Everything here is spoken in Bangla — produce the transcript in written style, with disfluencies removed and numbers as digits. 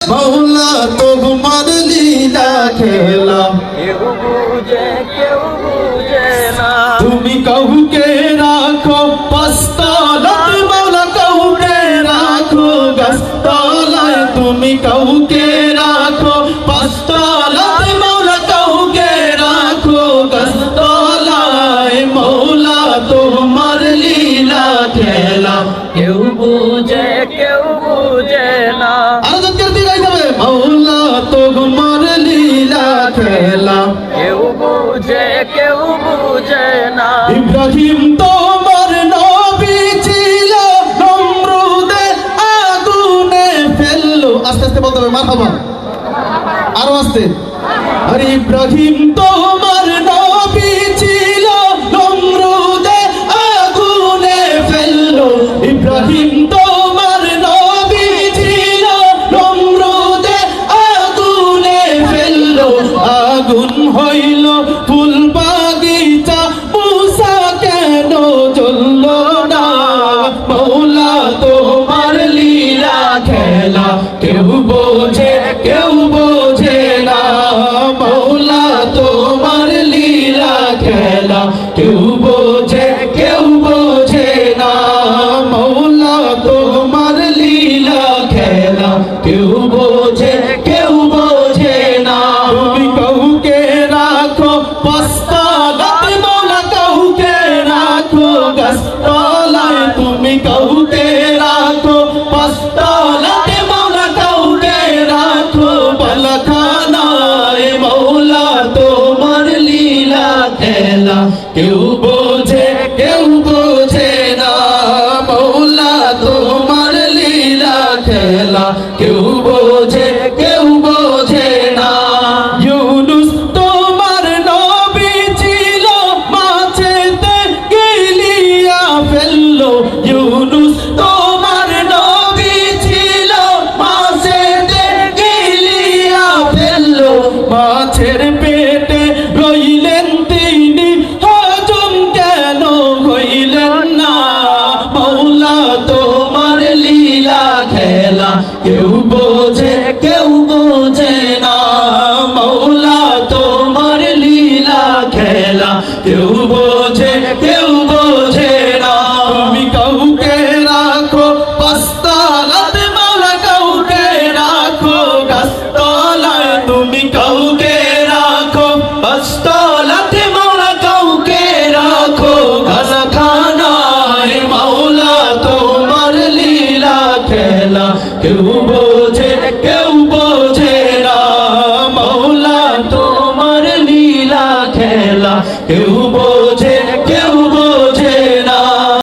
मौला तुम्हार लीला खेला केहू बुझे ना তুমি কাউকে রাখো পাঁচতলায় মৌলা কাউকে রাখো গাছতলায় তুমি কাউকে রাখো পাঁচতলায় মৌলা কাউকে রাখো গাছতলায় মৌলা তোমার লীলা খেলা কেউ বুঝে না আরো জোরে দিয়ে গাইতে হবে মৌলা তোমার লীলা খেলা কেউ বুঝে না ইব্রাহিম তোমার নবী ছিল নমরুদে আগুনে ফেললো আস্তে আস্তে বলতে হবে মারহাবা আরো আস্তে আরে ইব্রাহিম তোমার নবী ছিল নমরুদে আগুনে ফেললো ইব্রাহিম তোমার নবী ছিল নমরুদে আগুনে ফেললো আগুন হইল ফুল বাগিচা মুসা কেন জ্বলল না মৌলা তোমার লীলা খেলা কেউ বোঝে না মৌলা তোমার লীলা খেলা কেউ বোঝে না মৌলা তোমার লীলা খেলা কেউ বোঝে না তুমি কাউকে রাখো পাঁচতলায় মৌলা কাউকে রাখো গাছতলায় তুমি কাউকে রাখো পাঁচতলায় মৌলা কাউকে রাখো বালাখানায় মৌলা তোমার লীলা খেলা কেউ বোঝে না মৌলা তোমার লীলা খেলা কেউ বোঝে না ইউনুস তোমার নবী ছিল মাছেতে গিলিয়া ফেললো ইউনুস তোমার নবী ছিল মাছেতে গিলিয়া ফেললো মাছের পেটে রইলেন তিনি হজম কেন হইলেন না মৌলা তোমার লীলা খেলা কেউ বোঝে না মৌলা তোমার লীলা খেলা কেউ বোঝে না তুমি কাউকে রাখো পাঁচতলায় মৌলা কাউকে রাখো গাছতলায় তুমি কাউকে রাখো পাঁচতলায় মৌলা কাউকে রাখো গাছখানায় মৌলা তোমার লীলা খেলা কেউ বোঝে না মৌলা তোমার লীলা খেলা কেউ